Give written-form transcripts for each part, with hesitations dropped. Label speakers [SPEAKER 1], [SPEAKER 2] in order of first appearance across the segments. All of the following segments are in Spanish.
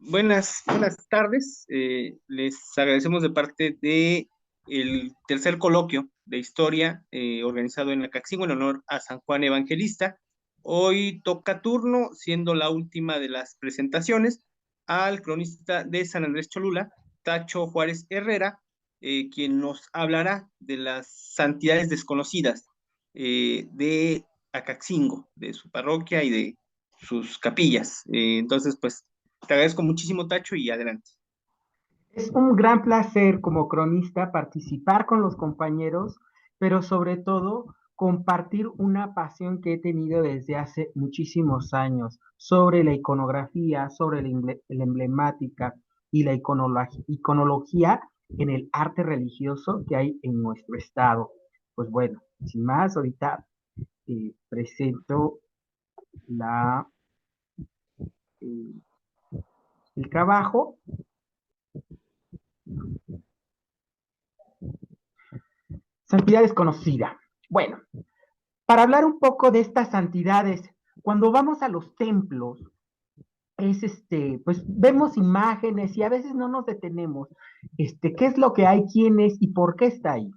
[SPEAKER 1] Buenas tardes. Les agradecemos de parte de el tercer coloquio de historia organizado en Acaxingo en honor a San Juan Evangelista. Hoy toca turno, siendo la última de las presentaciones, al cronista de San Andrés Cholula, Tacho Juárez Herrera, quien nos hablará de las santidades desconocidas de Acaxingo, de su parroquia y de sus capillas. Entonces, pues te agradezco muchísimo, Tacho, y adelante.
[SPEAKER 2] Es un gran placer como cronista participar con los compañeros, pero sobre todo compartir una pasión que he tenido desde hace muchísimos años sobre la iconografía, sobre la emblemática y la iconología en el arte religioso que hay en nuestro estado. Pues bueno, sin más, ahorita presento la, eh, el trabajo. Santidad desconocida. Bueno, para hablar un poco de estas santidades, cuando vamos a los templos, pues vemos imágenes y a veces no nos detenemos, qué es lo que hay, quién es y por qué está ahí.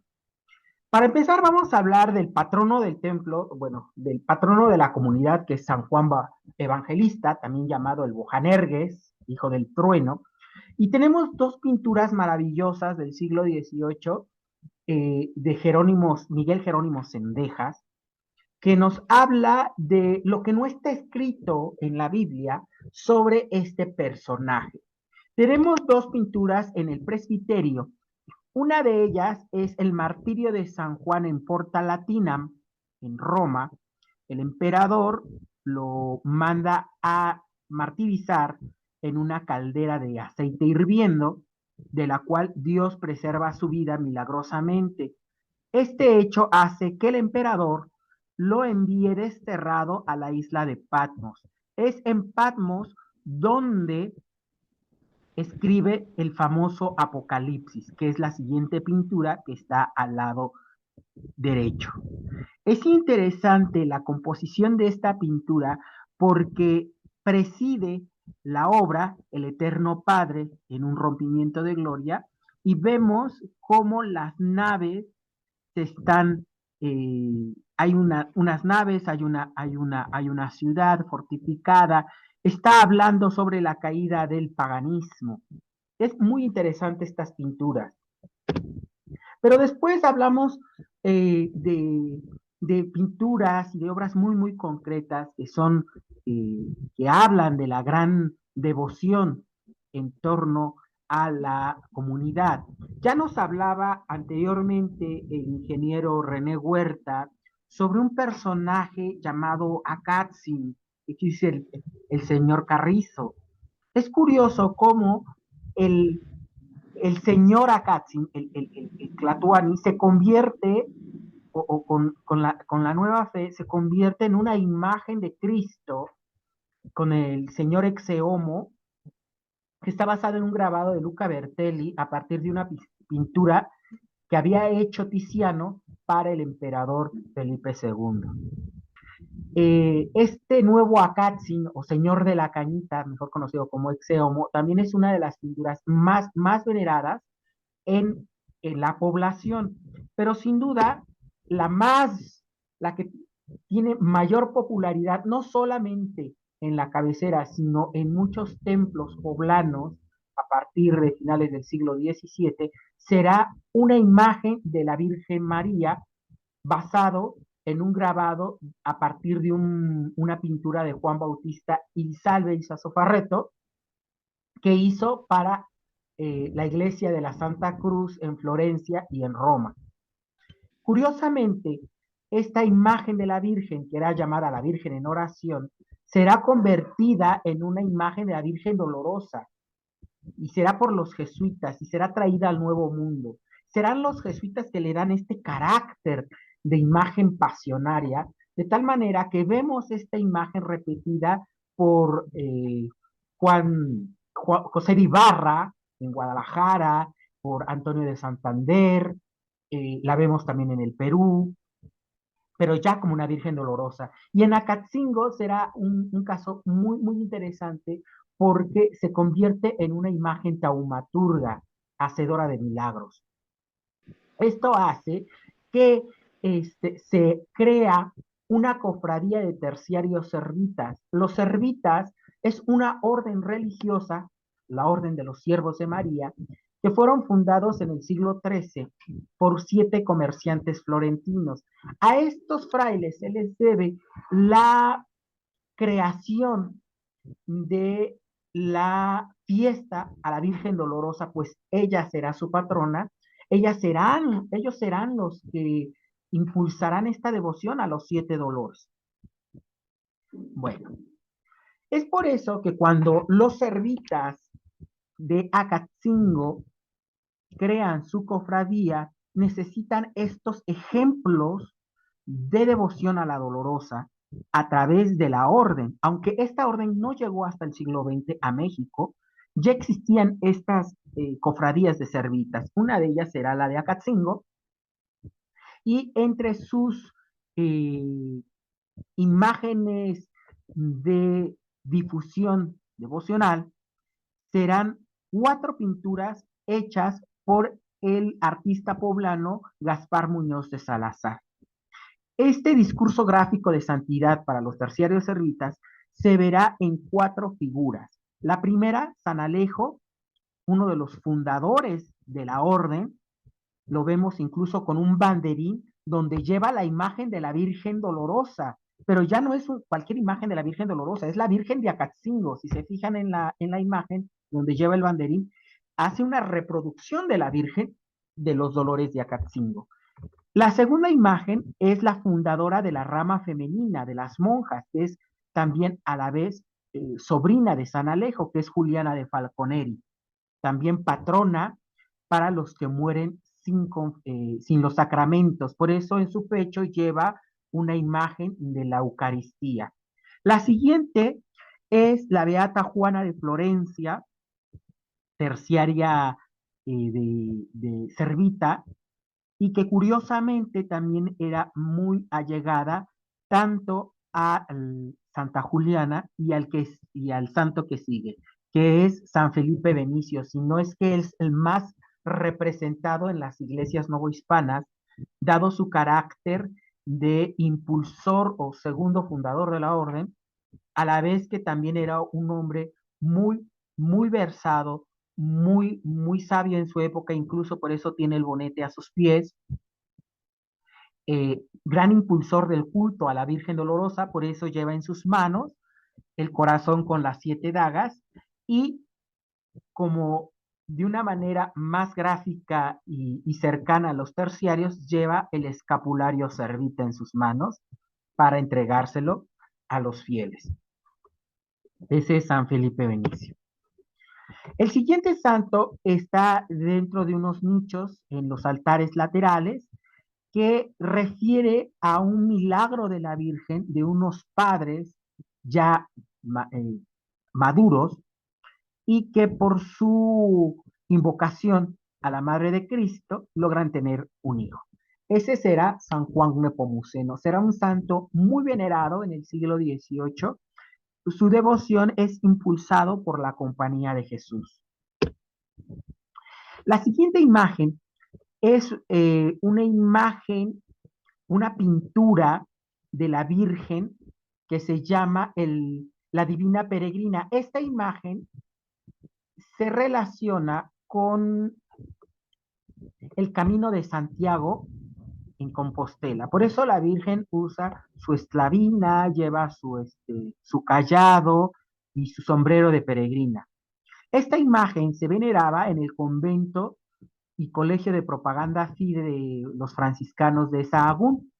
[SPEAKER 2] Para empezar, vamos a hablar del patrono del templo, bueno, del patrono de la comunidad, que es San Juan Evangelista, también llamado el Bojanergues, hijo del trueno, y tenemos dos pinturas maravillosas del siglo XVIII de Miguel Jerónimo Sendejas, que nos habla de lo que no está escrito en la Biblia sobre este personaje. Tenemos dos pinturas en el presbiterio. Una de ellas es el martirio de San Juan en Porta Latina, en Roma. El emperador lo manda a martirizar en una caldera de aceite hirviendo, de la cual Dios preserva su vida milagrosamente. Este hecho hace que el emperador lo envíe desterrado a la isla de Patmos. Es en Patmos donde escribe el famoso Apocalipsis, que es la siguiente pintura que está al lado derecho. Es interesante la composición de esta pintura porque preside la obra El Eterno Padre en un rompimiento de gloria y vemos cómo las naves se están, hay unas naves, hay una ciudad fortificada, está hablando sobre la caída del paganismo. Es muy interesante estas pinturas. Pero después hablamos de pinturas y de obras muy concretas que son, que hablan de la gran devoción en torno a la comunidad. Ya nos hablaba anteriormente el ingeniero René Huerta sobre un personaje llamado Akatzin, que es el señor Carrizo. Es curioso cómo el el señor Akatzin, el Tlatuani, se convierte, con la nueva fe, se convierte en una imagen de Cristo con el señor Exeomo, que está basado en un grabado de Luca Bertelli a partir de una pintura que había hecho Tiziano para el emperador Felipe II. Este nuevo Akatzin, o Señor de la Cañita, mejor conocido como Exeomo, también es una de las pinturas más veneradas en, en la población. Pero sin duda, la que tiene mayor popularidad, no solamente en la cabecera, sino en muchos templos poblanos a partir de finales del siglo XVII, será una imagen de la Virgen María basado en un grabado a partir de una pintura de Juan Bautista Ilsalve y Sassofarreto, que hizo para la iglesia de la Santa Cruz en Florencia y en Roma. Curiosamente, esta imagen de la Virgen, que era llamada la Virgen en oración, será convertida en una imagen de la Virgen dolorosa y será por los jesuitas y será traída al Nuevo Mundo. Serán los jesuitas que le dan este carácter de imagen pasionaria, de tal manera que vemos esta imagen repetida por José de Ibarra en Guadalajara, por Antonio de Santander, la vemos también en el Perú, pero ya como una Virgen dolorosa. Y en Acatzingo será un caso muy interesante porque se convierte en una imagen taumaturga, hacedora de milagros. Esto hace que se crea una cofradía de terciarios servitas. Los servitas es una orden religiosa, la orden de los siervos de María, que fueron fundados en el siglo XIII por 7 comerciantes florentinos. A estos frailes se les debe la creación de la fiesta a la Virgen Dolorosa, pues ella será su patrona, ellos serán los que impulsarán esta devoción a los 7 dolores. Bueno, es por eso que cuando los servitas de Acatzingo crean su cofradía, necesitan estos ejemplos de devoción a la Dolorosa a través de la orden. Aunque esta orden no llegó hasta el siglo XX a México, ya existían estas cofradías de servitas. Una de ellas era la de Acatzingo, y entre sus eh, imágenes de difusión devocional serán 4 pinturas hechas por el artista poblano Gaspar Muñoz de Salazar. Este discurso gráfico de santidad para los terciarios servitas se verá en 4 figuras. La primera, San Alejo, uno de los fundadores de la orden, lo vemos incluso con un banderín donde lleva la imagen de la Virgen Dolorosa, pero ya no es cualquier imagen de la Virgen Dolorosa, es la Virgen de Acatzingo. Si se fijan en la imagen donde lleva el banderín, hace una reproducción de la Virgen de los Dolores de Acatzingo. La segunda imagen es la fundadora de la rama femenina, de las monjas, que es también a la vez sobrina de San Alejo, que es Juliana de Falconeri, también patrona para los que mueren sin los sacramentos. Por eso en su pecho lleva una imagen de la Eucaristía. La siguiente es la Beata Juana de Florencia, terciaria de Servita, y que curiosamente también era muy allegada tanto a Santa Juliana y al santo que sigue, que es San Felipe Benicio, si no es que es el más representado en las iglesias novohispanas, dado su carácter de impulsor o segundo fundador de la orden, a la vez que también era un hombre muy versado, muy sabio en su época, incluso por eso tiene el bonete a sus pies, gran impulsor del culto a la Virgen Dolorosa, por eso lleva en sus manos el corazón con las 7 dagas, y como de una manera más gráfica y cercana a los terciarios, lleva el escapulario servita en sus manos para entregárselo a los fieles. Ese es San Felipe Benicio. El siguiente santo está dentro de unos nichos en los altares laterales, que refiere a un milagro de la Virgen de unos padres ya maduros, y que por su invocación a la Madre de Cristo logran tener un hijo. Ese será San Juan Nepomuceno. Será un santo muy venerado en el siglo XVIII. Su devoción es impulsado por la Compañía de Jesús. La siguiente imagen es una imagen, una pintura de la Virgen que se llama la Divina Peregrina. Esta imagen se relaciona con el camino de Santiago en Compostela. Por eso la Virgen usa su esclavina, lleva su callado y su sombrero de peregrina. Esta imagen se veneraba en el convento y colegio de propaganda FIDE de los franciscanos de Sahagún.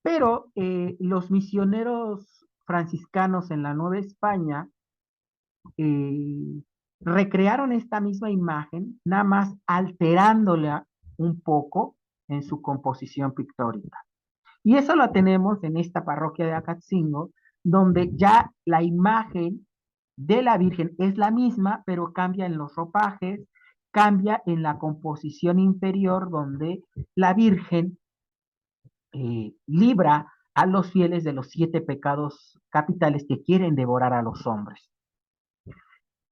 [SPEAKER 2] Pero los misioneros franciscanos en la Nueva España eh, recrearon esta misma imagen, nada más alterándola un poco en su composición pictórica. Y eso lo tenemos en esta parroquia de Acatzingo, donde ya la imagen de la Virgen es la misma, pero cambia en los ropajes, cambia en la composición inferior, donde la Virgen libra a los fieles de los 7 pecados capitales que quieren devorar a los hombres.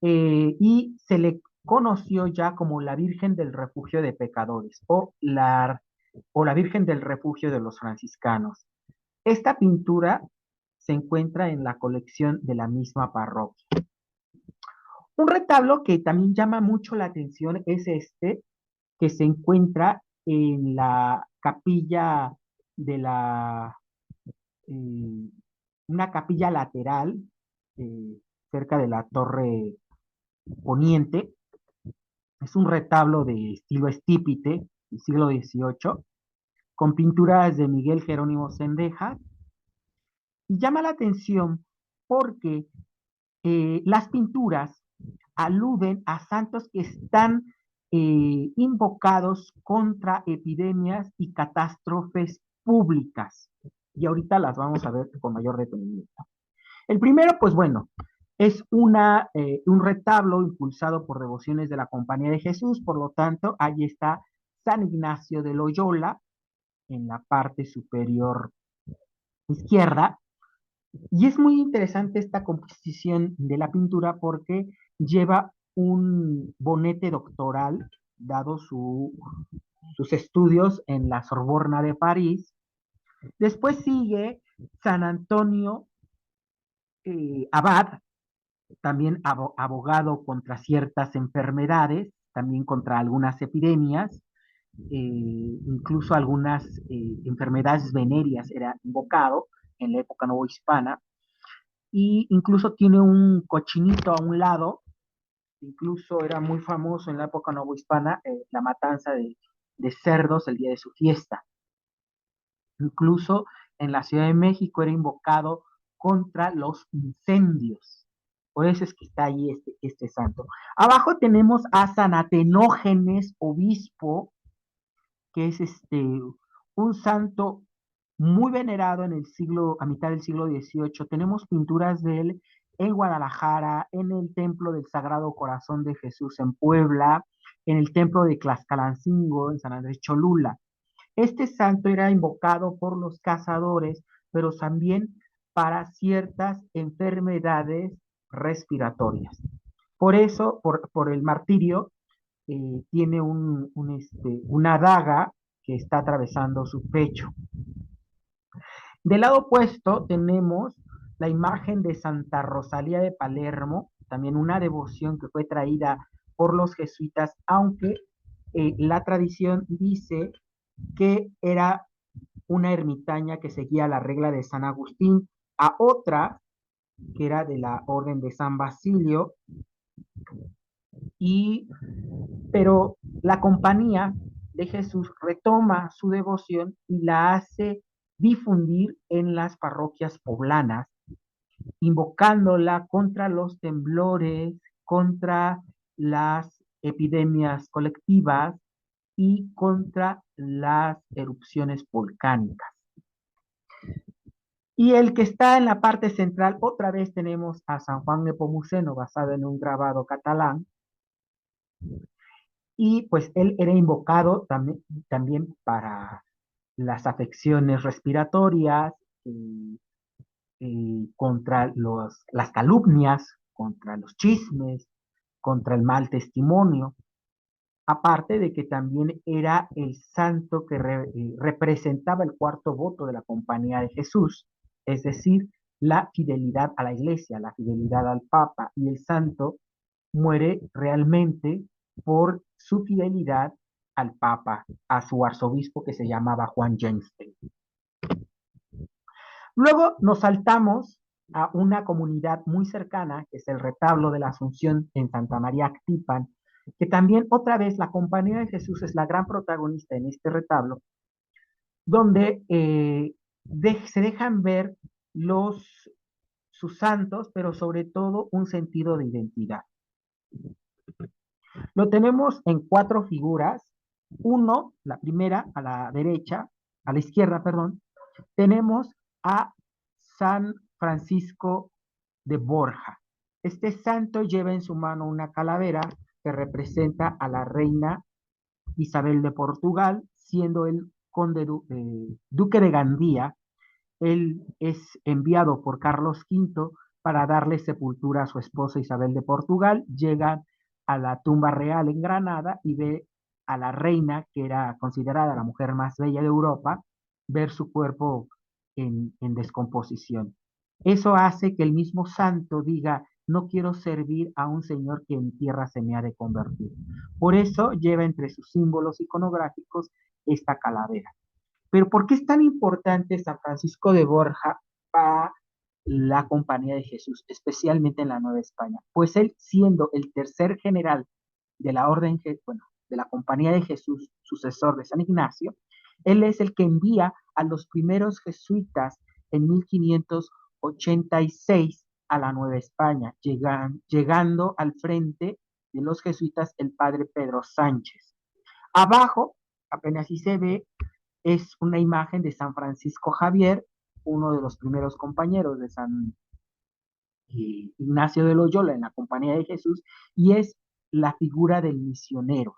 [SPEAKER 2] y se le conoció ya como la Virgen del Refugio de Pecadores o la Virgen del Refugio de los Franciscanos. Esta pintura se encuentra en la colección de la misma parroquia. Un retablo que también llama mucho la atención es este, que se encuentra en la capilla de eh, una capilla lateral cerca de la torre poniente. Es un retablo de estilo estípite del siglo XVIII, con pinturas de Miguel Jerónimo Zendejas, y llama la atención porque las pinturas aluden a santos que están invocados contra epidemias y catástrofes públicas. Y ahorita las vamos a ver con mayor detenimiento. El primero, pues bueno, es un retablo impulsado por devociones de la Compañía de Jesús, por lo tanto, ahí está San Ignacio de Loyola en la parte superior izquierda. Y es muy interesante esta composición de la pintura porque lleva un bonete doctoral, dado sus estudios en la Sorbona de París. Después sigue San Antonio Abad, también abogado contra ciertas enfermedades, también contra algunas epidemias, incluso algunas enfermedades venéreas era invocado en la época novohispana, y incluso tiene un cochinito a un lado, incluso era muy famoso en la época novohispana la matanza de cerdos el día de su fiesta. Incluso en la Ciudad de México era invocado contra los incendios. Por eso es que está ahí este santo. Abajo tenemos a San Atenógenes, obispo, que es un santo muy venerado en el siglo, a mitad del siglo XVIII. Tenemos pinturas de él en Guadalajara, en el Templo del Sagrado Corazón de Jesús en Puebla, en el Templo de Tlaxcalancingo, en San Andrés Cholula. Este santo era invocado por los cazadores, pero también para ciertas enfermedades respiratorias. Por eso, por el martirio, tiene una daga que está atravesando su pecho. Del lado opuesto tenemos la imagen de Santa Rosalía de Palermo, también una devoción que fue traída por los jesuitas, aunque la tradición dice que era una ermitaña que seguía la regla de San Agustín, a otra que era de la orden de San Basilio, y pero la compañía de Jesús retoma su devoción y la hace difundir en las parroquias poblanas, invocándola contra los temblores, contra las epidemias colectivas y contra las erupciones volcánicas. Y el que está en la parte central, otra vez tenemos a San Juan Nepomuceno, basado en un grabado catalán, y pues él era invocado también para las afecciones respiratorias, contra las calumnias, contra los chismes, contra el mal testimonio, aparte de que también era el santo que representaba el cuarto voto de la Compañía de Jesús, es decir, la fidelidad a la iglesia, la fidelidad al Papa, y el santo muere realmente por su fidelidad al Papa, a su arzobispo que se llamaba Juan Genstein. Luego nos saltamos a una comunidad muy cercana, que es el retablo de la Asunción en Santa María Actipan, que también otra vez la Compañía de Jesús es la gran protagonista en este retablo, donde se dejan ver sus santos, pero sobre todo un sentido de identidad. Lo tenemos en cuatro figuras. Uno, la primera, a la derecha, a la izquierda, perdón, tenemos a San Francisco de Borja. Este santo lleva en su mano una calavera que representa a la reina Isabel de Portugal, siendo el duque de Gandía. Él es enviado por Carlos V para darle sepultura a su esposa Isabel de Portugal. Llegan a la tumba real en Granada y ve a la reina, que era considerada la mujer más bella de Europa, ver su cuerpo en descomposición. Eso hace que el mismo santo diga, no quiero servir a un señor que en tierra se me ha de convertir. Por eso lleva entre sus símbolos iconográficos esta calavera. Pero ¿por qué es tan importante San Francisco de Borja para la Compañía de Jesús, especialmente en la Nueva España? Pues él, siendo el tercer general de la Orden, bueno, de la Compañía de Jesús, sucesor de San Ignacio, él es el que envía a los primeros jesuitas en 1586 a la Nueva España, llegando al frente de los jesuitas el padre Pedro Sánchez. Abajo, apenas si se ve, es una imagen de San Francisco Javier, uno de los primeros compañeros de San Ignacio de Loyola en la Compañía de Jesús, y es la figura del misionero.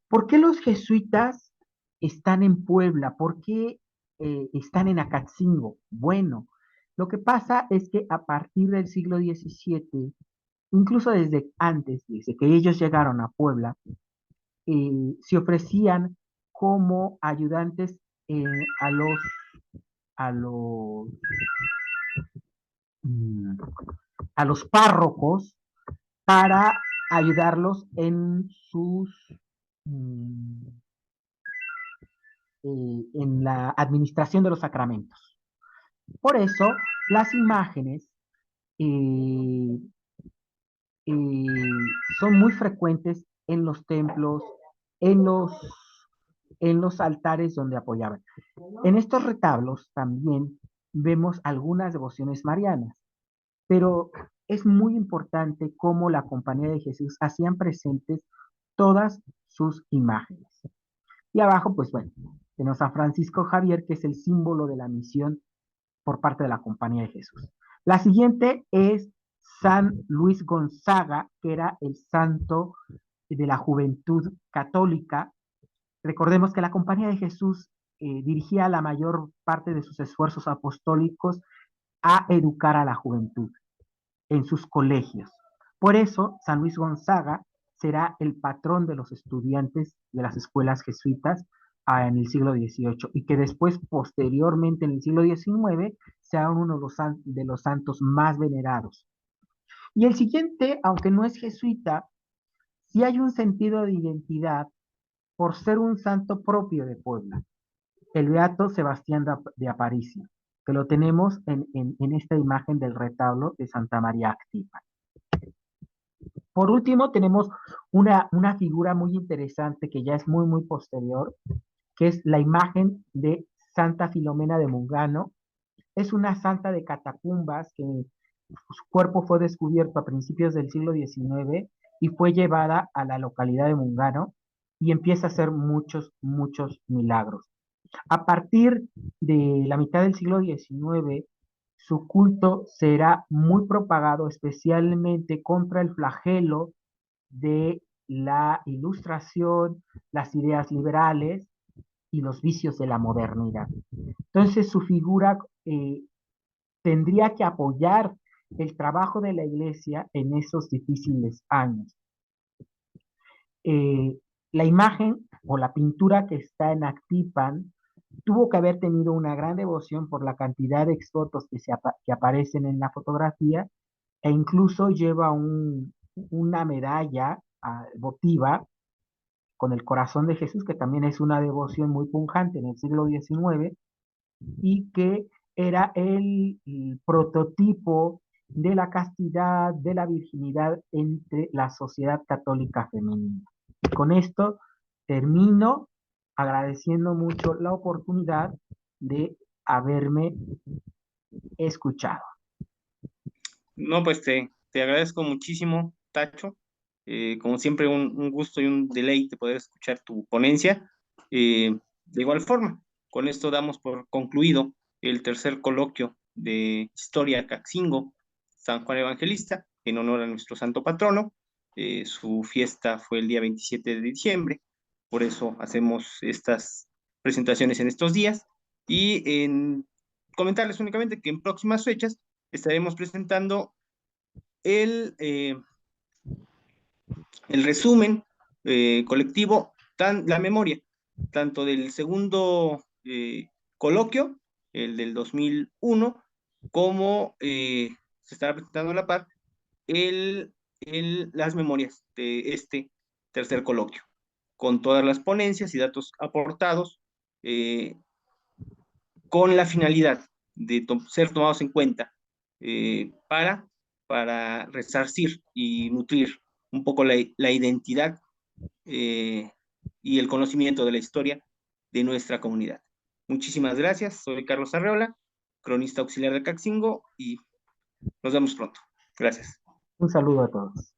[SPEAKER 2] ¿Por qué los jesuitas están en Puebla? ¿Por qué están en Acatzingo? Bueno, lo que pasa es que a partir del siglo XVII, incluso desde antes, desde que ellos llegaron a Puebla, se ofrecían como ayudantes eh, a los, a los, mm, a los párrocos para ayudarlos en mm, en la administración de los sacramentos. Por eso, las imágenes eh, eh, son muy frecuentes en los templos, en los, en los altares donde apoyaban. En estos retablos también vemos algunas devociones marianas, pero es muy importante cómo la Compañía de Jesús hacían presentes todas sus imágenes. Y abajo, pues bueno, tenemos a Francisco Javier, que es el símbolo de la misión por parte de la Compañía de Jesús. La siguiente es San Luis Gonzaga, que era el santo de la juventud católica. Recordemos que la Compañía de Jesús dirigía la mayor parte de sus esfuerzos apostólicos a educar a la juventud en sus colegios. Por eso, San Luis Gonzaga será el patrón de los estudiantes de las escuelas jesuitas en el siglo XVIII y que después, posteriormente, en el siglo XIX, sea uno de los santos más venerados. Y el siguiente, aunque no es jesuita, sí hay un sentido de identidad por ser un santo propio de Puebla, el beato Sebastián de Aparicio, que lo tenemos en esta imagen del retablo de Santa María Activa. Por último, tenemos una figura muy interesante que ya es muy, muy posterior, que es la imagen de Santa Filomena de Mungano. Es una santa de catacumbas que su cuerpo fue descubierto a principios del siglo XIX y fue llevada a la localidad de Mungano y empieza a hacer muchos, muchos milagros. A partir de la mitad del siglo XIX, su culto será muy propagado, especialmente contra el flagelo de la ilustración, las ideas liberales y los vicios de la modernidad. Entonces, su figura tendría que apoyar el trabajo de la iglesia en esos difíciles años. Eh, la imagen o la pintura que está en Actipan tuvo que haber tenido una gran devoción por la cantidad de exvotos que aparecen en la fotografía e incluso lleva una medalla votiva con el corazón de Jesús, que también es una devoción muy pujante en el siglo XIX y que era el prototipo de la castidad, de la virginidad entre la sociedad católica femenina. Con esto termino agradeciendo mucho la oportunidad de haberme escuchado.
[SPEAKER 1] No, pues te agradezco muchísimo, Tacho. Como siempre, un gusto y un deleite poder escuchar tu ponencia. De igual forma, con esto damos por concluido el tercer coloquio de Historia Caxingo, San Juan Evangelista, en honor a nuestro santo patrono. Su fiesta fue el día 27 de diciembre, por eso hacemos estas presentaciones en estos días. Y en comentarles únicamente que en próximas fechas estaremos presentando el, el resumen colectivo, la memoria, tanto del segundo coloquio, el del 2001, como se estará presentando a la par las memorias de este tercer coloquio, con todas las ponencias y datos aportados, con la finalidad de ser tomados en cuenta para resarcir y nutrir un poco la identidad y el conocimiento de la historia de nuestra comunidad. Muchísimas gracias, soy Carlos Arreola, cronista auxiliar de Caxingo, y nos vemos pronto. Gracias.
[SPEAKER 2] Un saludo a todos.